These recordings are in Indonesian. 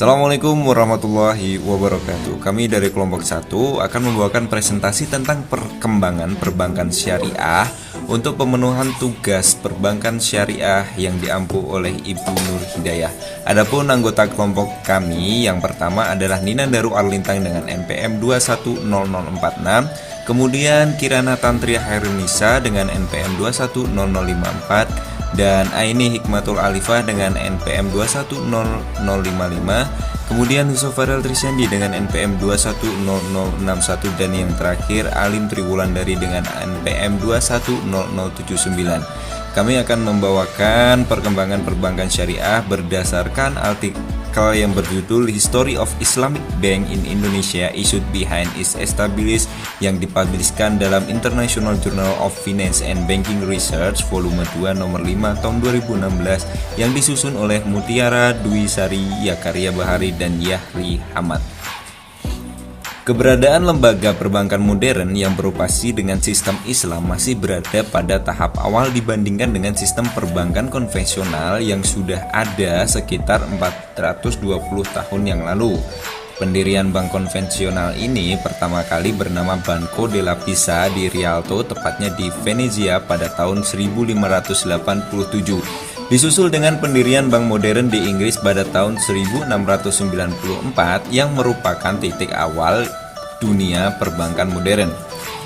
Assalamualaikum warahmatullahi wabarakatuh. Kami dari kelompok 1 akan membawakan presentasi tentang perkembangan perbankan syariah untuk pemenuhan tugas perbankan syariah yang diampu oleh Ibu Nur Hidayah. Adapun anggota kelompok kami yang pertama adalah Nina Daru Arlintang dengan NPM 210046, kemudian Kirana Tantria Hairunisa dengan NPM 210054, dan Aini Hikmatul Alifah dengan NPM 210055, kemudian Yusuf Farel Trisandi dengan NPM 210061, dan yang terakhir Alim Triwulandari dengan NPM 210079. Kami akan membawakan perkembangan perbankan syariah berdasarkan artikel yang berjudul History of Islamic Bank in Indonesia Issued Behind its Established yang dipubliskan dalam International Journal of Finance and Banking Research volume 2 nomor 5 tahun 2016 yang disusun oleh Mutiara Dwi Sari, Yakaria Bahari, dan Yahri Hamad. Keberadaan lembaga perbankan modern yang beroperasi dengan sistem Islam masih berada pada tahap awal dibandingkan dengan sistem perbankan konvensional yang sudah ada sekitar 420 tahun yang lalu. Pendirian bank konvensional ini pertama kali bernama Banco della Pisa di Rialto, tepatnya di Venezia pada tahun 1587. Disusul dengan pendirian bank modern di Inggris pada tahun 1694 yang merupakan titik awal dunia perbankan modern.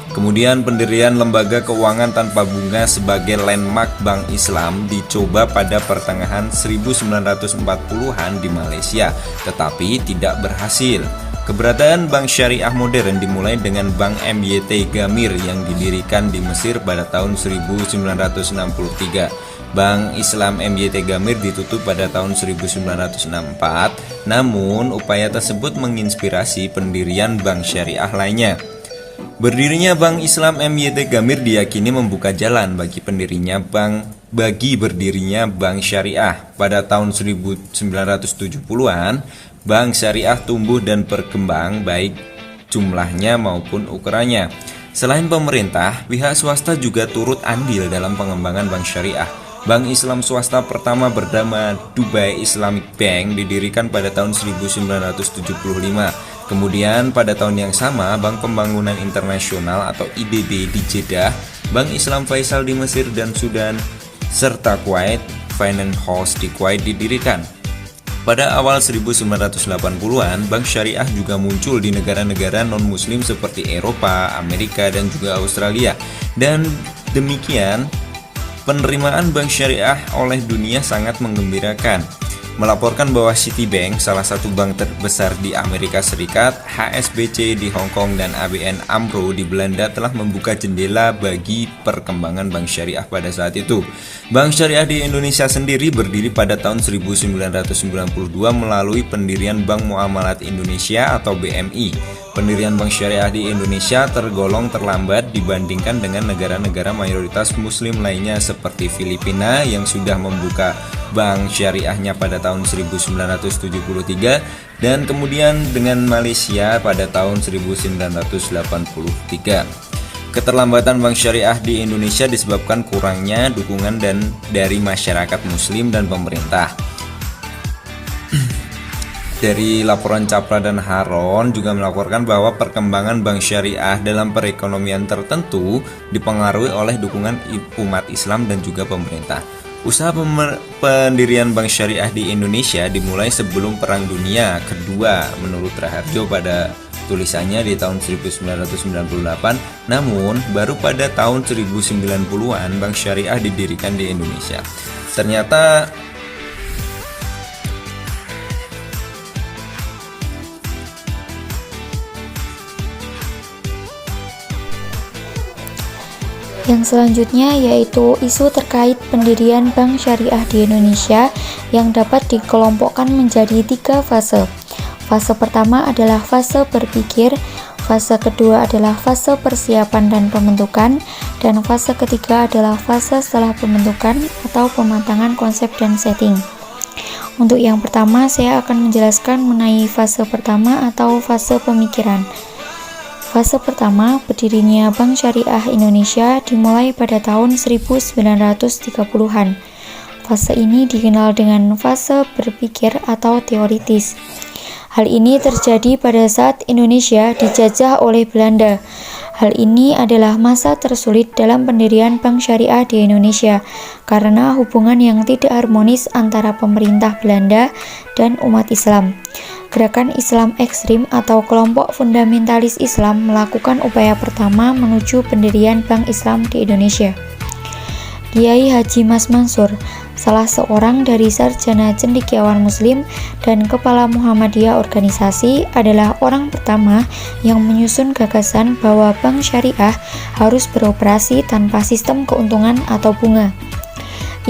Kemudian pendirian lembaga keuangan tanpa bunga sebagai landmark bank Islam dicoba pada pertengahan 1940-an di Malaysia, tetapi tidak berhasil. Keberadaan bank syariah modern dimulai dengan Bank MYT Gamir yang didirikan di Mesir pada tahun 1963. Bank Islam MYT Gamir ditutup pada tahun 1964, namun upaya tersebut menginspirasi pendirian bank syariah lainnya. Berdirinya Bank Islam MYT Gamir diyakini membuka jalan bagi berdirinya bank syariah. Pada tahun 1970-an, bank syariah tumbuh dan berkembang baik jumlahnya maupun ukurannya. Selain pemerintah, pihak swasta juga turut andil dalam pengembangan bank syariah. Bank Islam swasta pertama bernama Dubai Islamic Bank didirikan pada tahun 1975. Kemudian pada tahun yang sama, Bank Pembangunan Internasional atau IDB di Jeddah, Bank Islam Faisal di Mesir dan Sudan, serta Kuwait Finance House di Kuwait didirikan. Pada awal 1980-an, bank syariah juga muncul di negara-negara non-muslim seperti Eropa, Amerika, dan juga Australia. Dan demikian, penerimaan bank syariah oleh dunia sangat menggembirakan. Melaporkan bahwa Citibank, salah satu bank terbesar di Amerika Serikat, HSBC di Hong Kong, dan ABN AMRO di Belanda telah membuka jendela bagi perkembangan bank syariah pada saat itu. Bank syariah di Indonesia sendiri berdiri pada tahun 1992 melalui pendirian Bank Muamalat Indonesia atau BMI. Pendirian bank syariah di Indonesia tergolong terlambat dibandingkan dengan negara-negara mayoritas muslim lainnya seperti Filipina yang sudah membuka bank syariahnya pada tahun 1973 dan kemudian dengan Malaysia pada tahun 1983. Keterlambatan bank syariah di Indonesia disebabkan kurangnya dukungan dari masyarakat muslim dan pemerintah. Dari laporan Capra dan Haron juga melaporkan bahwa perkembangan bank syariah dalam perekonomian tertentu dipengaruhi oleh dukungan umat Islam dan juga pemerintah. Usaha pendirian bank syariah di Indonesia dimulai sebelum Perang Dunia Kedua menurut Raharjo pada tulisannya di tahun 1998, namun baru pada tahun 1090-an bank syariah didirikan di Indonesia. Ternyata Yang selanjutnya yaitu isu terkait pendirian bank syariah di Indonesia yang dapat dikelompokkan menjadi 3 fase. Fase pertama adalah fase berpikir, fase kedua adalah fase persiapan dan pembentukan, dan fase ketiga adalah fase setelah pembentukan atau pematangan konsep dan setting. Untuk yang pertama, saya akan menjelaskan mengenai fase pertama atau fase pemikiran. Fase pertama, berdirinya Bank Syariah Indonesia dimulai pada tahun 1930-an. Fase ini dikenal dengan fase berpikir atau teoritis. Hal ini terjadi pada saat Indonesia dijajah oleh Belanda. Hal ini adalah masa tersulit dalam pendirian bank syariah di Indonesia karena hubungan yang tidak harmonis antara pemerintah Belanda dan umat Islam. Gerakan Islam ekstrim atau kelompok fundamentalis Islam melakukan upaya pertama menuju pendirian Bank Islam di Indonesia. Kiai Haji Mas Mansur, salah seorang dari sarjana cendekiawan Muslim dan kepala Muhammadiyah organisasi, adalah orang pertama yang menyusun gagasan bahwa bank syariah harus beroperasi tanpa sistem keuntungan atau bunga.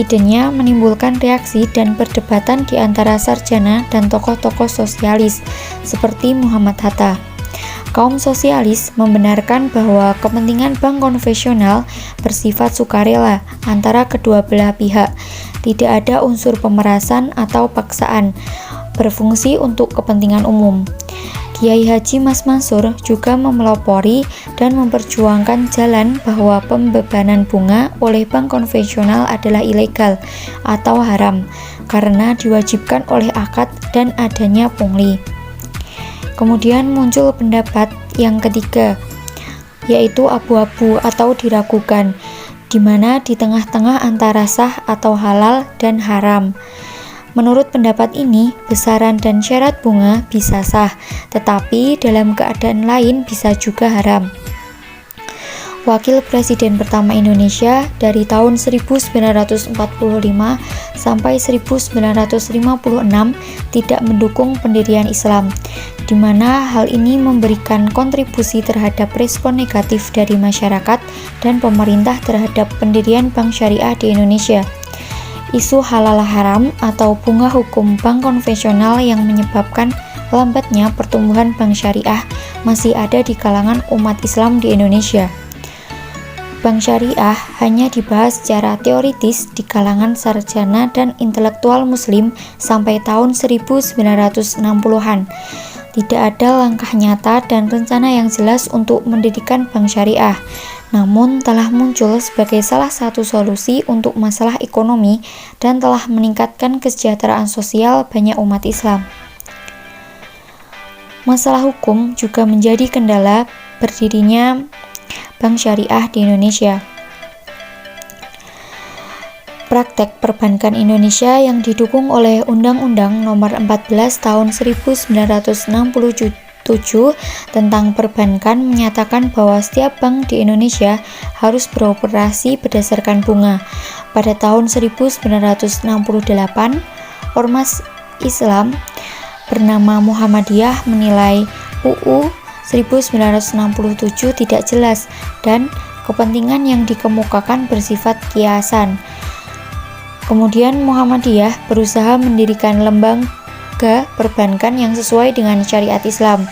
Idenya menimbulkan reaksi dan perdebatan di antara sarjana dan tokoh-tokoh sosialis seperti Muhammad Hatta. Kaum sosialis membenarkan bahwa kepentingan bank konvensional bersifat sukarela antara kedua belah pihak, tidak ada unsur pemerasan atau paksaan, berfungsi untuk kepentingan umum. Kiai Haji Mas Mansur juga memelopori dan memperjuangkan jalan bahwa pembebanan bunga oleh bank konvensional adalah ilegal atau haram karena diwajibkan oleh akad dan adanya pungli. Kemudian muncul pendapat yang ketiga, yaitu abu-abu atau diragukan, di mana di tengah-tengah antara sah atau halal dan haram. Menurut pendapat ini, besaran dan syarat bunga bisa sah, tetapi dalam keadaan lain bisa juga haram. Wakil Presiden pertama Indonesia dari tahun 1945 sampai 1956 tidak mendukung pendirian Islam, di mana hal ini memberikan kontribusi terhadap respon negatif dari masyarakat dan pemerintah terhadap pendirian bank syariah di Indonesia. Isu halal haram atau bunga hukum bank konvensional yang menyebabkan lambatnya pertumbuhan bank syariah masih ada di kalangan umat Islam di Indonesia. Bank syariah hanya dibahas secara teoritis di kalangan sarjana dan intelektual muslim sampai tahun 1960-an. Tidak ada langkah nyata dan rencana yang jelas untuk mendirikan bank syariah, namun telah muncul sebagai salah satu solusi untuk masalah ekonomi dan telah meningkatkan kesejahteraan sosial banyak umat Islam. Masalah hukum juga menjadi kendala berdirinya bank syariah di Indonesia. Praktek perbankan Indonesia yang didukung oleh Undang-Undang Nomor 14 Tahun 1967 tentang perbankan menyatakan bahwa setiap bank di Indonesia harus beroperasi berdasarkan bunga. Pada tahun 1968, Ormas Islam bernama Muhammadiyah menilai UU 1967 tidak jelas dan kepentingan yang dikemukakan bersifat kiasan. Kemudian Muhammadiyah berusaha mendirikan lembaga perbankan yang sesuai dengan syariat Islam.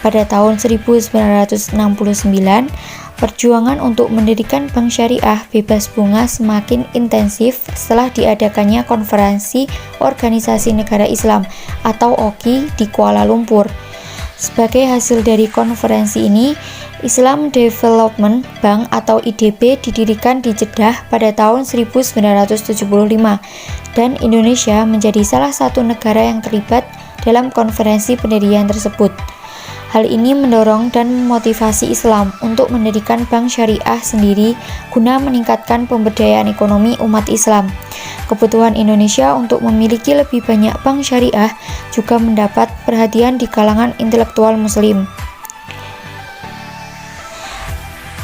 Pada tahun 1969, perjuangan untuk mendirikan bank syariah bebas bunga semakin intensif setelah diadakannya Konferensi Organisasi Negara Islam atau OKI di Kuala Lumpur. Sebagai hasil dari konferensi ini, Islam Development Bank atau IDB didirikan di Jeddah pada tahun 1975 dan Indonesia menjadi salah satu negara yang terlibat dalam konferensi pendirian tersebut. Hal ini mendorong dan memotivasi Islam untuk mendirikan bank syariah sendiri guna meningkatkan pemberdayaan ekonomi umat Islam. Kebutuhan Indonesia untuk memiliki lebih banyak bank syariah juga mendapat perhatian di kalangan intelektual muslim.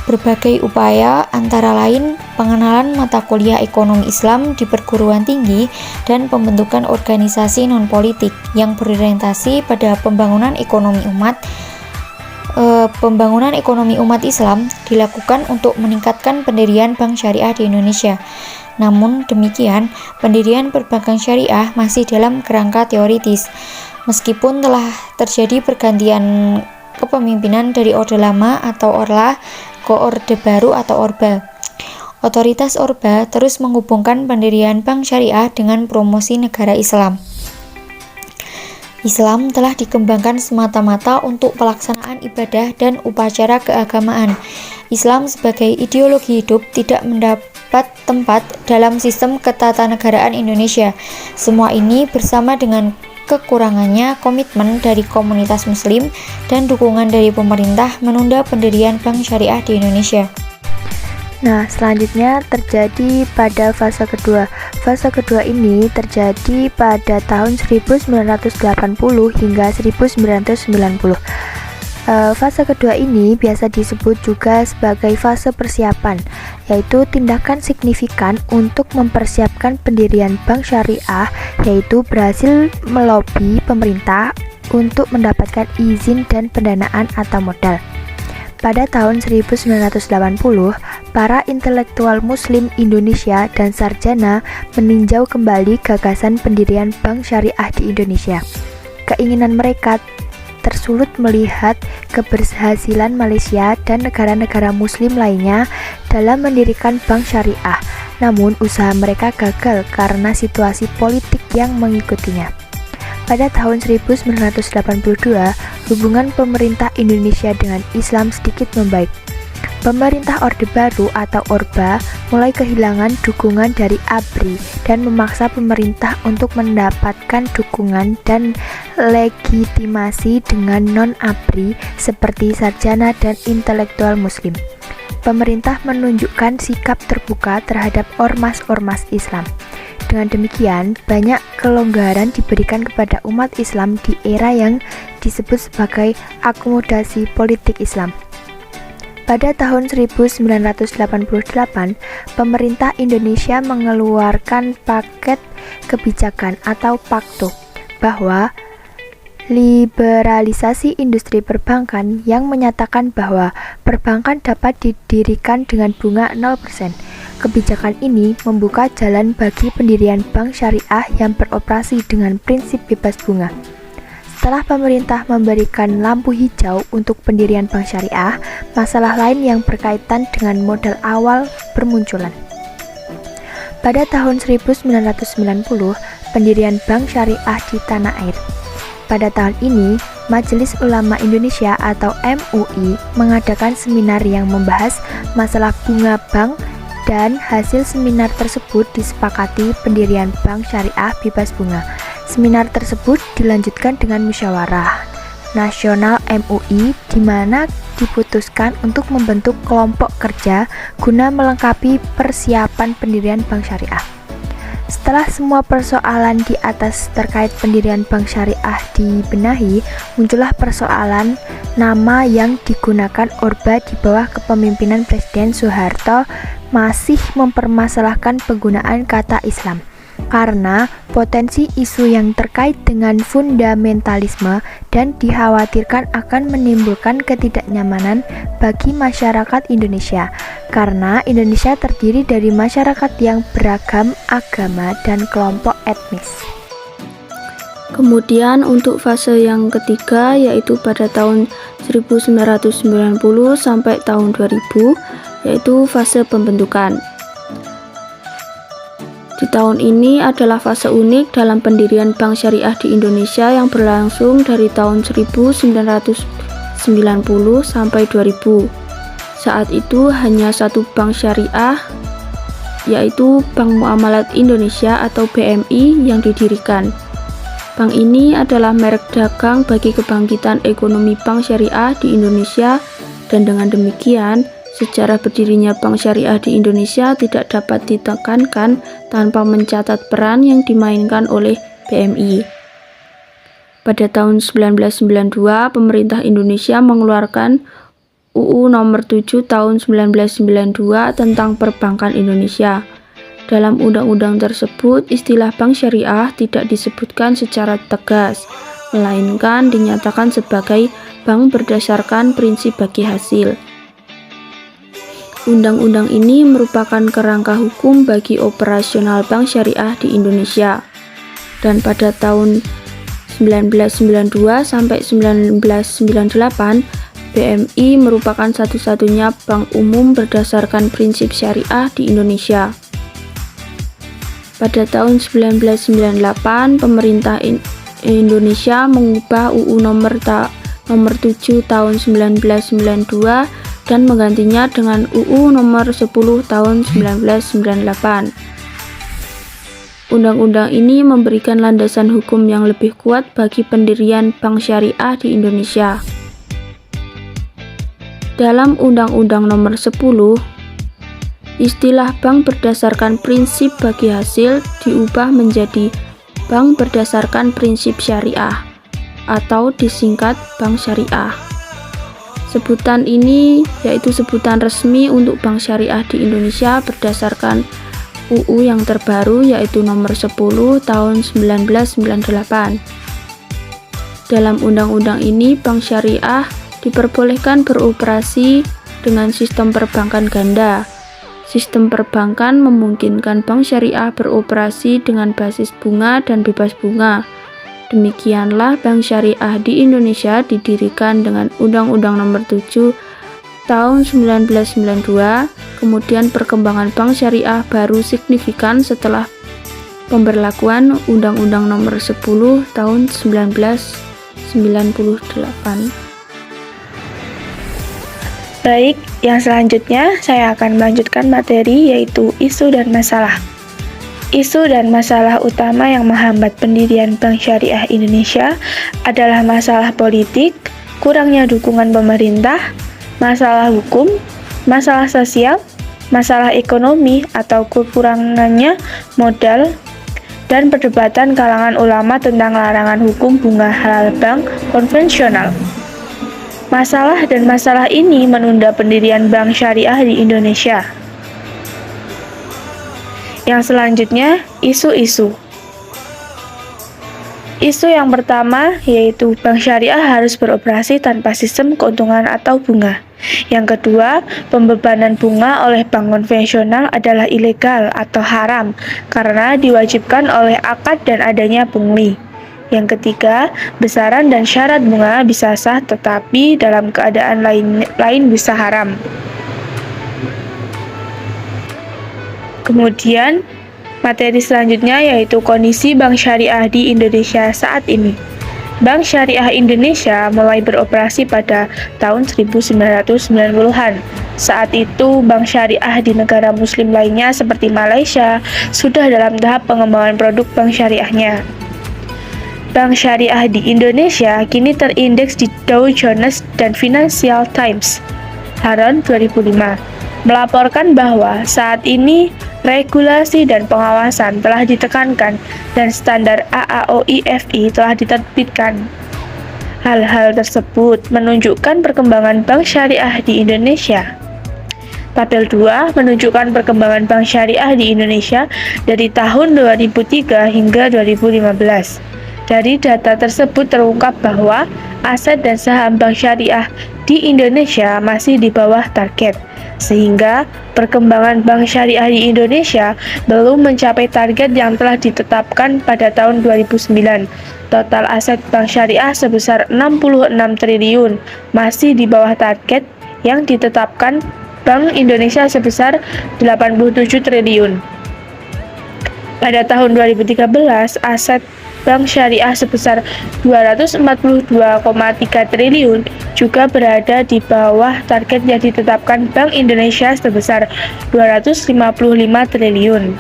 Berbagai upaya antara lain pengenalan mata kuliah ekonomi Islam di perguruan tinggi dan pembentukan organisasi non-politik yang berorientasi pada pembangunan ekonomi umat Islam dilakukan untuk meningkatkan pendirian bank syariah di Indonesia. Namun demikian, pendirian perbankan syariah masih dalam kerangka teoritis. Meskipun telah terjadi pergantian kepemimpinan dari Orde Lama atau Orla ke Orde Baru atau Orba. Otoritas Orba terus menghubungkan pendirian bank syariah dengan promosi negara Islam. Islam telah dikembangkan semata-mata untuk pelaksanaan ibadah dan upacara keagamaan. Islam sebagai ideologi hidup tidak mendapat tempat dalam sistem ketatanegaraan Indonesia. Semua ini bersama dengan kekurangannya komitmen dari komunitas muslim dan dukungan dari pemerintah menunda pendirian bank syariah di Indonesia. Nah, selanjutnya terjadi pada fase kedua. Fase kedua ini terjadi pada tahun 1980 hingga 1990. Fase kedua ini biasa disebut juga sebagai fase persiapan, yaitu tindakan signifikan untuk mempersiapkan pendirian bank syariah, yaitu berhasil melobi pemerintah untuk mendapatkan izin dan pendanaan atau modal. Pada tahun 1980, para intelektual muslim Indonesia dan sarjana meninjau kembali gagasan pendirian bank syariah di Indonesia. Keinginan mereka tersulut melihat keberhasilan Malaysia dan negara-negara muslim lainnya dalam mendirikan bank syariah. Namun usaha mereka gagal karena situasi politik yang mengikutinya. Pada tahun 1982, hubungan pemerintah Indonesia dengan Islam sedikit membaik. Pemerintah Orde Baru atau Orba mulai kehilangan dukungan dari ABRI dan memaksa pemerintah untuk mendapatkan dukungan dan legitimasi dengan non-ABRI seperti sarjana dan intelektual muslim. Pemerintah menunjukkan sikap terbuka terhadap ormas-ormas Islam. Dengan demikian, banyak kelonggaran diberikan kepada umat Islam di era yang disebut sebagai akomodasi politik Islam. Pada tahun 1988, pemerintah Indonesia mengeluarkan paket kebijakan atau Pakto bahwa liberalisasi industri perbankan yang menyatakan bahwa perbankan dapat didirikan dengan bunga 0%. Kebijakan ini membuka jalan bagi pendirian bank syariah yang beroperasi dengan prinsip bebas bunga. Setelah pemerintah memberikan lampu hijau untuk pendirian bank syariah, masalah lain yang berkaitan dengan modal awal bermunculan. Pada tahun 1990, pendirian bank syariah di tanah air. Pada tahun ini, Majelis Ulama Indonesia atau MUI mengadakan seminar yang membahas masalah bunga bank, dan hasil seminar tersebut disepakati pendirian bank syariah bebas bunga. Seminar tersebut dilanjutkan dengan musyawarah nasional MUI di mana diputuskan untuk membentuk kelompok kerja guna melengkapi persiapan pendirian bank syariah. Setelah semua persoalan di atas terkait pendirian bank syariah dibenahi, muncullah persoalan nama yang digunakan Orba di bawah kepemimpinan Presiden Soeharto masih mempermasalahkan penggunaan kata Islam. Karena potensi isu yang terkait dengan fundamentalisme dan dikhawatirkan akan menimbulkan ketidaknyamanan bagi masyarakat Indonesia, karena Indonesia terdiri dari masyarakat yang beragam agama dan kelompok etnis. Kemudian untuk fase yang ketiga, yaitu pada tahun 1990 sampai tahun 2000, yaitu fase pembentukan. Di tahun ini adalah fase unik dalam pendirian bank syariah di Indonesia yang berlangsung dari tahun 1990 sampai 2000. Saat itu hanya satu bank syariah, yaitu Bank Muamalat Indonesia atau BMI yang didirikan. Bank ini adalah merek dagang bagi kebangkitan ekonomi bank syariah di Indonesia, dan dengan demikian sejarah berdirinya bank syariah di Indonesia tidak dapat ditekankan tanpa mencatat peran yang dimainkan oleh BMI. Pada tahun 1992, pemerintah Indonesia mengeluarkan UU Nomor 7 Tahun 1992 tentang Perbankan Indonesia. Dalam undang-undang tersebut, istilah bank syariah tidak disebutkan secara tegas, melainkan dinyatakan sebagai bank berdasarkan prinsip bagi hasil. Undang-undang ini merupakan kerangka hukum bagi operasional bank syariah di Indonesia. Dan pada tahun 1992 sampai 1998, BMI merupakan satu-satunya bank umum berdasarkan prinsip syariah di Indonesia. Pada tahun 1998, pemerintah Indonesia mengubah UU Nomor 7 Tahun 1992 dan menggantinya dengan UU Nomor 10 Tahun 1998. Undang-undang ini memberikan landasan hukum yang lebih kuat bagi pendirian bank syariah di Indonesia. Dalam Undang-Undang Nomor 10, istilah bank berdasarkan prinsip bagi hasil diubah menjadi bank berdasarkan prinsip syariah atau disingkat bank syariah. Sebutan ini yaitu sebutan resmi untuk bank syariah di Indonesia berdasarkan UU yang terbaru yaitu nomor 10 tahun 1998. Dalam undang-undang ini, bank syariah diperbolehkan beroperasi dengan sistem perbankan ganda. Sistem perbankan memungkinkan bank syariah beroperasi dengan basis bunga dan bebas bunga. Demikianlah bank syariah di Indonesia didirikan dengan Undang-Undang Nomor 7 tahun 1992. Kemudian perkembangan bank syariah baru signifikan setelah pemberlakuan Undang-Undang Nomor 10 tahun 1998. Baik, yang selanjutnya saya akan melanjutkan materi yaitu isu dan masalah. Isu dan masalah utama yang menghambat pendirian Bank Syariah Indonesia adalah masalah politik, kurangnya dukungan pemerintah, masalah hukum, masalah sosial, masalah ekonomi atau kekurangannya modal, dan perdebatan kalangan ulama tentang larangan hukum bunga halal bank konvensional. Masalah dan masalah ini menunda pendirian bank syariah di Indonesia. Yang selanjutnya, isu-isu. Isu yang pertama yaitu bank syariah harus beroperasi tanpa sistem keuntungan atau bunga. Yang kedua, pembebanan bunga oleh bank konvensional adalah ilegal atau haram karena diwajibkan oleh akad dan adanya pungli. Yang ketiga, besaran dan syarat bunga bisa sah tetapi dalam keadaan lain bisa haram. Kemudian, materi selanjutnya yaitu kondisi bank syariah di Indonesia saat ini. Bank Syariah Indonesia mulai beroperasi pada tahun 1990-an. Saat itu, bank syariah di negara muslim lainnya seperti Malaysia sudah dalam tahap pengembangan produk bank syariahnya. Bank syariah di Indonesia kini terindeks di Dow Jones dan Financial Times. Haron 2005 melaporkan bahwa saat ini regulasi dan pengawasan telah ditekankan dan standar AAOIFI telah diterbitkan. Hal-hal tersebut menunjukkan perkembangan bank syariah di Indonesia. Tabel 2 menunjukkan perkembangan bank syariah di Indonesia dari tahun 2003 hingga 2015. Dari data tersebut terungkap bahwa aset dan saham bank syariah di Indonesia masih di bawah target, sehingga perkembangan bank syariah di Indonesia belum mencapai target yang telah ditetapkan pada tahun 2009. Total aset bank syariah sebesar 66 triliun, masih di bawah target yang ditetapkan Bank Indonesia sebesar 87 triliun. Pada tahun 2013, aset bank syariah sebesar 242,3 triliun juga berada di bawah target yang ditetapkan Bank Indonesia sebesar 255 triliun.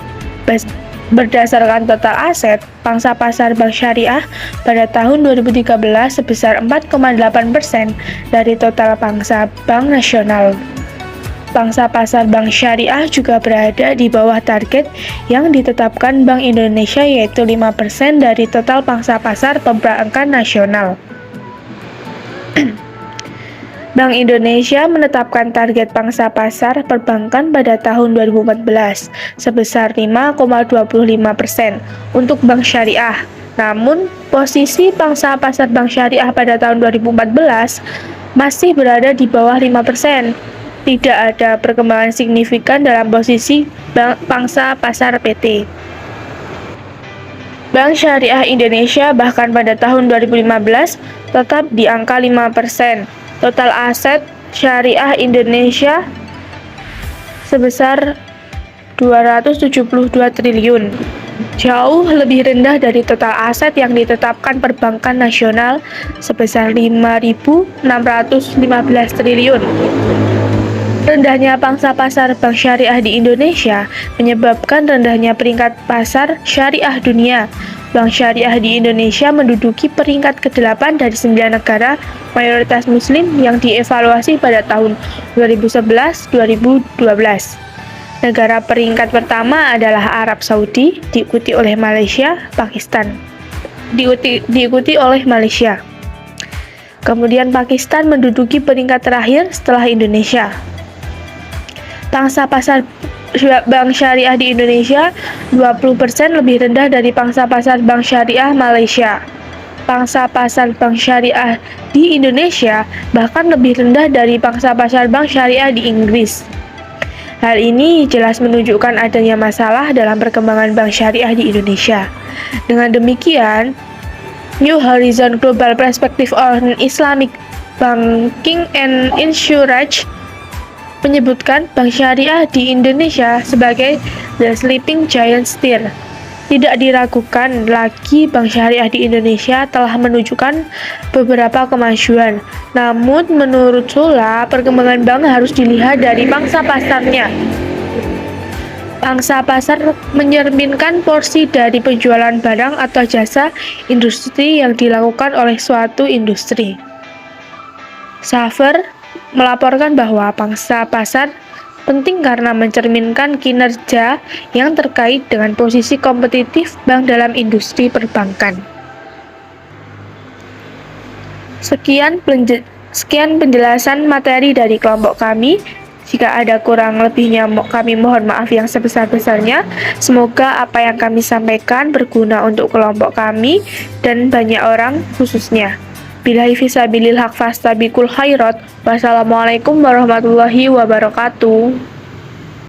Berdasarkan total aset, pangsa pasar bank syariah pada tahun 2013 sebesar 4,8% dari total pangsa bank nasional. Pangsa pasar bank syariah juga berada di bawah target yang ditetapkan Bank Indonesia yaitu 5% dari total pangsa pasar perbankan nasional. Bank Indonesia menetapkan target pangsa pasar perbankan pada tahun 2014 sebesar 5,25% untuk bank syariah. Namun, posisi pangsa pasar bank syariah pada tahun 2014 masih berada di bawah 5%. Tidak ada perkembangan signifikan dalam posisi pangsa pasar PT. Bank Syariah Indonesia bahkan pada tahun 2015 tetap di angka 5%. Total aset Syariah Indonesia sebesar 272 triliun. Jauh lebih rendah dari total aset yang ditetapkan perbankan nasional sebesar 5.615 triliun. Rendahnya pangsa pasar bank syariah di Indonesia menyebabkan rendahnya peringkat pasar syariah dunia. Bank syariah di Indonesia menduduki peringkat ke-8 dari 9 negara mayoritas muslim yang dievaluasi pada tahun 2011-2012. Negara peringkat pertama adalah Arab Saudi, diikuti oleh Malaysia, Pakistan. Diikuti oleh Malaysia. Kemudian Pakistan menduduki peringkat terakhir setelah Indonesia. Pangsa pasar bank syariah di Indonesia 20% lebih rendah dari pangsa pasar bank syariah Malaysia. Pangsa pasar bank syariah di Indonesia bahkan lebih rendah dari pangsa pasar bank syariah di Inggris. Hal ini jelas menunjukkan adanya masalah dalam perkembangan bank syariah di Indonesia. Dengan demikian, New Horizon Global Perspective on Islamic Banking and Insurance menyebutkan bank syariah di Indonesia sebagai the sleeping giant still. Tidak diragukan lagi bank syariah di Indonesia telah menunjukkan beberapa kemajuan. Namun menurut Sula, perkembangan bank harus dilihat dari pangsa pasarnya. Pangsa pasar mencerminkan porsi dari penjualan barang atau jasa industri yang dilakukan oleh suatu industri. Safer melaporkan bahwa pangsa pasar penting karena mencerminkan kinerja yang terkait dengan posisi kompetitif bank dalam industri perbankan. Sekian penjelasan materi dari kelompok kami. Jika ada kurang lebihnya, kami mohon maaf yang sebesar-besarnya. Semoga apa yang kami sampaikan berguna untuk kelompok kami dan banyak orang khususnya. Billahi fisabilil haq fastabiqul khairat. Wassalamualaikum warahmatullahi wabarakatuh.